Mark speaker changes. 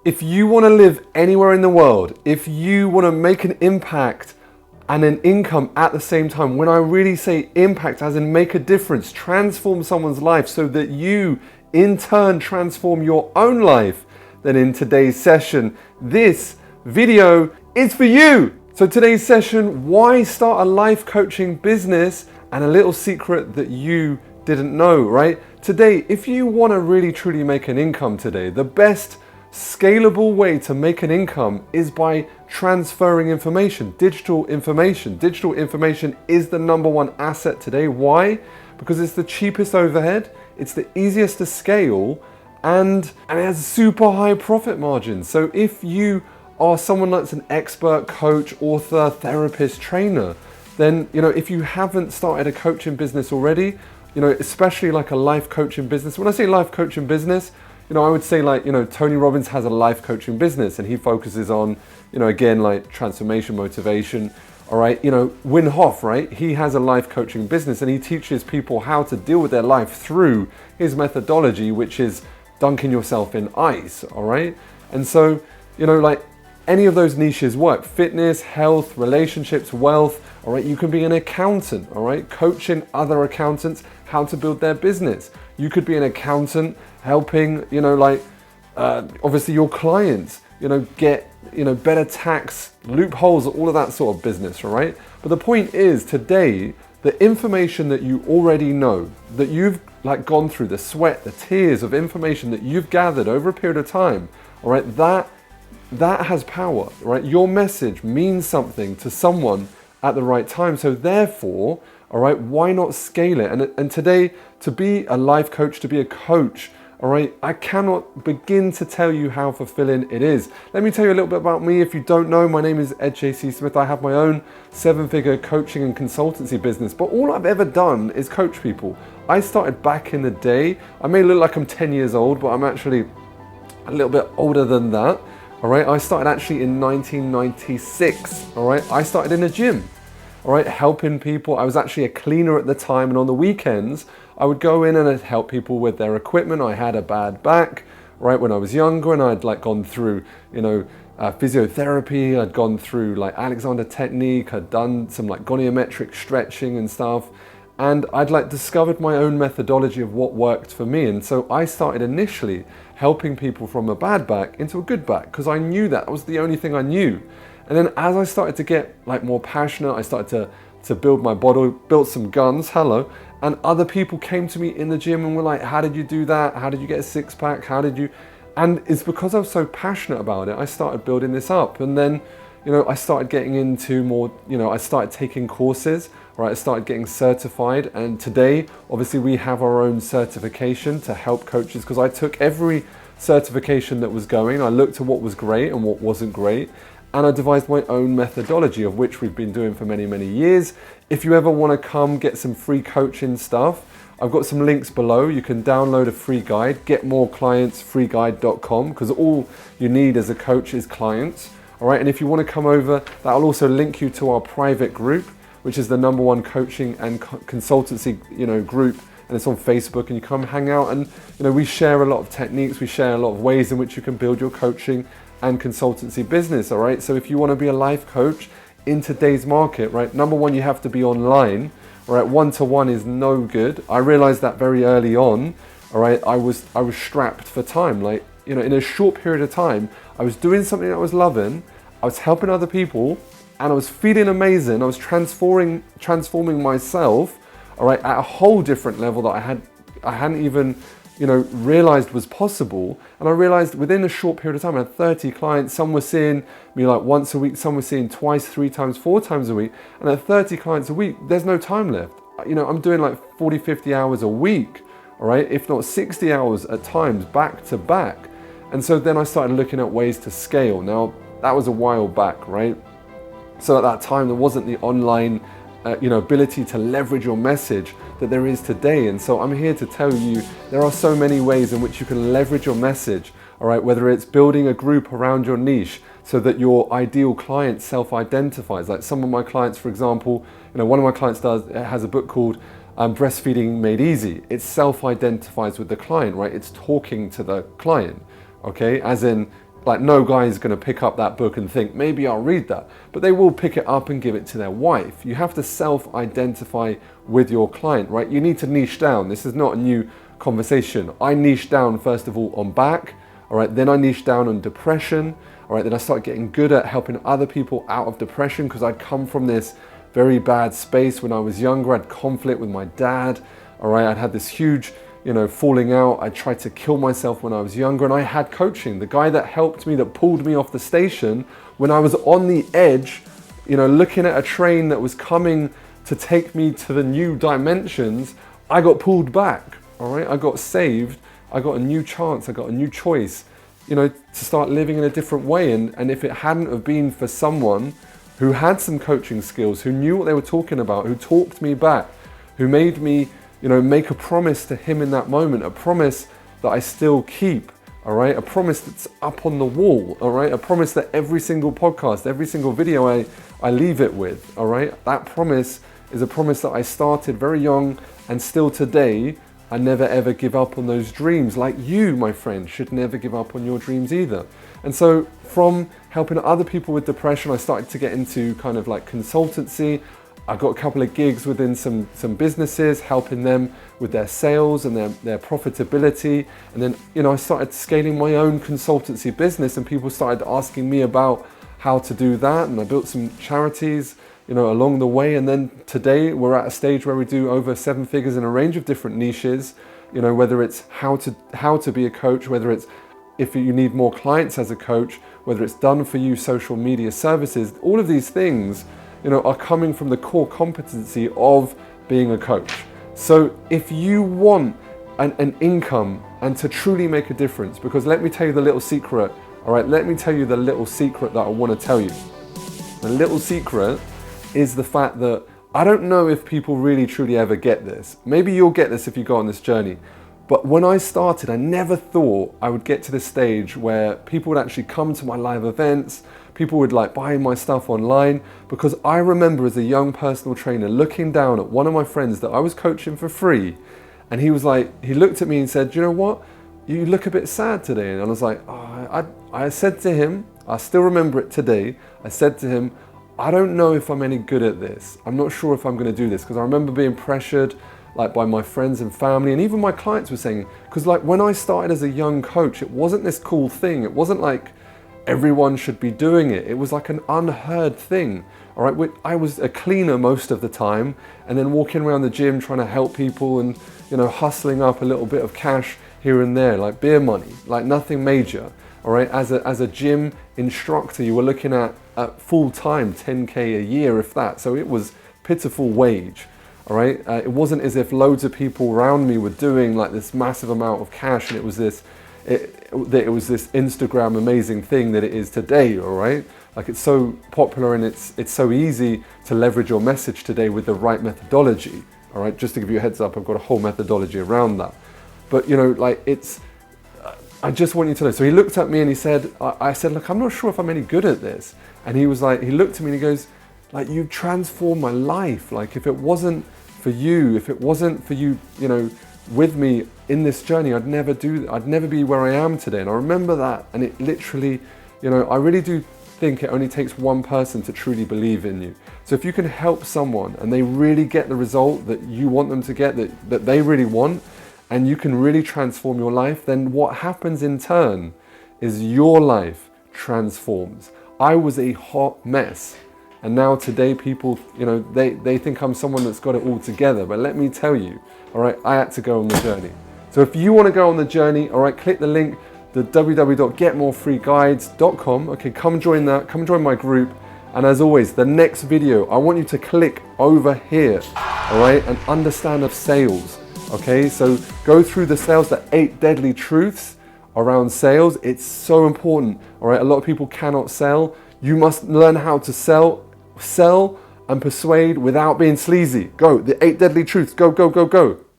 Speaker 1: If you want to live anywhere in the world, if you want to make an impact and an income at the same time, when I really say impact, as in make a difference, transform someone's life so that you in turn transform your own life, then in today's session, this video is for you. So today's session, why start a life coaching business, and a little secret that you didn't know, right? Today, if you want to really truly make an income today, the best scalable way to make an income is by transferring information, digital information. Digital information is the number one asset today. Why? Because it's the cheapest overhead, it's the easiest to scale, and it has super high profit margins. So if you are someone that's an expert coach, author, therapist, trainer, then, if you haven't started a coaching business already, especially like a life coaching business. When I say life coaching business, I would say Tony Robbins has a life coaching business and he focuses on, again, like transformation, motivation. All right. Wim Hof, right? He has a life coaching business and he teaches people how to deal with their life through his methodology, which is dunking yourself in ice. All right. And so, any of those niches work: fitness, health, relationships, wealth. All right. You can be an accountant. All right. Coaching other accountants how to build their business. You could be an accountant helping, obviously your clients, get, better tax loopholes, all of that sort of business, all right? But the point is today, the information that you already know, that you've gone through, the sweat, the tears of information that you've gathered over a period of time, all right, that has power, right? Your message means something to someone at the right time. So therefore, all right, why not scale it? And today, to be a life coach, to be a coach, all right, I cannot begin to tell you how fulfilling it is. Let me tell you a little bit about me. If you don't know, my name is Ed J.C. Smith. I have my own 7-figure coaching and consultancy business, but all I've ever done is coach people. I started back in the day. I may look like I'm 10 years old, but I'm actually a little bit older than that. All right, I started actually in 1996. All right, I started in a gym. All right, helping people. I was actually a cleaner at the time, and on the weekends, I would go in and I'd help people with their equipment. I had a bad back, right, when I was younger, and I'd gone through, physiotherapy. I'd gone through Alexander technique. I'd done some goniometric stretching and stuff, and I'd discovered my own methodology of what worked for me. And so I started initially helping people from a bad back into a good back because I knew that was the only thing I knew. And then as I started to get more passionate, I started to build my body, built some guns, and other people came to me in the gym and were like, how did you do that? How did you get a six pack? How did you? And it's because I was so passionate about it, I started building this up. And then, I started getting into more, I started taking courses, right? I started getting certified. And today, obviously we have our own certification to help coaches, because I took every certification that was going, I looked at what was great and what wasn't great, and I devised my own methodology, of which we've been doing for many, many years. If you ever want to come get some free coaching stuff, I've got some links below. You can download a free guide, getmoreclientsfreeguide.com, because all you need as a coach is clients. All right, and if you want to come over, that'll also link you to our private group, which is the #1 coaching and consultancy, group, and it's on Facebook. And you come hang out, and we share a lot of techniques, we share a lot of ways in which you can build your coaching and consultancy business. All right, so if you want to be a life coach in today's market, right, #1, you have to be online. All right, one-to-one is no good. I realized that very early on. All right, I was strapped for time. In a short period of time, I was doing something I was loving, I was helping other people, and I was feeling amazing. I was transforming myself, all right, at a whole different level that I hadn't even realized was possible. And I realized within a short period of time, I had 30 clients. Some were seeing me once a week, some were seeing twice, 3 times, 4 times a week. And at 30 clients a week, there's no time left. I'm doing 40, 50 hours a week, all right, if not 60 hours at times, back to back. And so then I started looking at ways to scale. Now, that was a while back, right? So at that time, there wasn't the online ability to leverage your message that there is today. And so I'm here to tell you, there are so many ways in which you can leverage your message, all right, whether it's building a group around your niche so that your ideal client self-identifies. Some of my clients, for example, one of my clients has a book called Breastfeeding Made Easy. It self-identifies with the client, right? It's talking to the client, okay? As in, like no guy is going to pick up that book and think, maybe I'll read that. But they will pick it up and give it to their wife. You have to self-identify with your client, right? You need to niche down. This is not a new conversation. I niche down, first of all, on back. All right, then I niche down on depression. All right, then I started getting good at helping other people out of depression because I'd come from this very bad space when I was younger. I had conflict with my dad. All right, I'd had this huge, falling out. I tried to kill myself when I was younger, and I had coaching. The guy that helped me, that pulled me off the station when I was on the edge, looking at a train that was coming to take me to the new dimensions, I got pulled back. All right, I got saved. I got a new chance. I got a new choice, to start living in a different way. And if it hadn't have been for someone who had some coaching skills, who knew what they were talking about, who talked me back, who made me, make a promise to him in that moment, a promise that I still keep, all right? A promise that's up on the wall, all right? A promise that every single podcast, every single video I leave it with, all right? That promise is a promise that I started very young, and still today, I never ever give up on those dreams. Like you, my friend, should never give up on your dreams either. And so from helping other people with depression, I started to get into kind of like consultancy. I got a couple of gigs within some businesses, helping them with their sales and their profitability. And then, I started scaling my own consultancy business, and people started asking me about how to do that. And I built some charities, along the way. And then today we're at a stage where we do over 7 figures in a range of different niches, whether it's how to be a coach, whether it's if you need more clients as a coach, whether it's done for you social media services. All of these things, are coming from the core competency of being a coach. So if you want an income and to truly make a difference, because let me tell you the little secret, all right? Let me tell you the little secret that I want to tell you. The little secret is the fact that I don't know if people really truly ever get this. Maybe you'll get this if you go on this journey. But when I started, I never thought I would get to this stage where people would actually come to my live events. People would like buy my stuff online, because I remember as a young personal trainer looking down at one of my friends that I was coaching for free. And he was like, he looked at me and said, you know what? You look a bit sad today. And I was like, I said to him, I still remember it today. I said to him, I don't know if I'm any good at this. I'm not sure if I'm going to do this, because I remember being pressured like by my friends and family, and even my clients were saying, because like when I started as a young coach, it wasn't this cool thing. It wasn't like everyone should be doing it. It was like an unheard thing. All right, I was a cleaner most of the time, and then walking around the gym trying to help people and hustling up a little bit of cash here and there, like beer money, like nothing major. All right, as a gym instructor, you were looking at full-time 10K a year, if that. So it was pitiful wage. All right, it wasn't as if loads of people around me were doing like this massive amount of cash, and it was this Instagram amazing thing that it is today. All right, like it's so popular, and it's so easy to leverage your message today with the right methodology. All right, just to give you a heads up, I've got a whole methodology around that. But I just want you to know. So he looked at me and he said, I said, look, I'm not sure if I'm any good at this. And he was like, he looked at me and he goes, like, you transformed my life. Like, if it wasn't for you, with me in this journey, I'd never be where I am today. And I remember that. And it literally, I really do think it only takes one person to truly believe in you. So if you can help someone and they really get the result that you want them to get, that they really want, and you can really transform your life, then what happens in turn is your life transforms. I was a hot mess. And now today people, they think I'm someone that's got it all together. But let me tell you, all right, I had to go on the journey. So if you want to go on the journey, all right, click the link, the www.getmorefreeguides.com. Okay, come join that, come join my group. And as always, the next video, I want you to click over here, all right, and understand of sales. Okay, so go through the sales, the 8 deadly truths around sales. It's so important, all right? A lot of people cannot sell. You must learn how to sell and persuade without being sleazy. Go, the 8 deadly truths, go, go, go, go.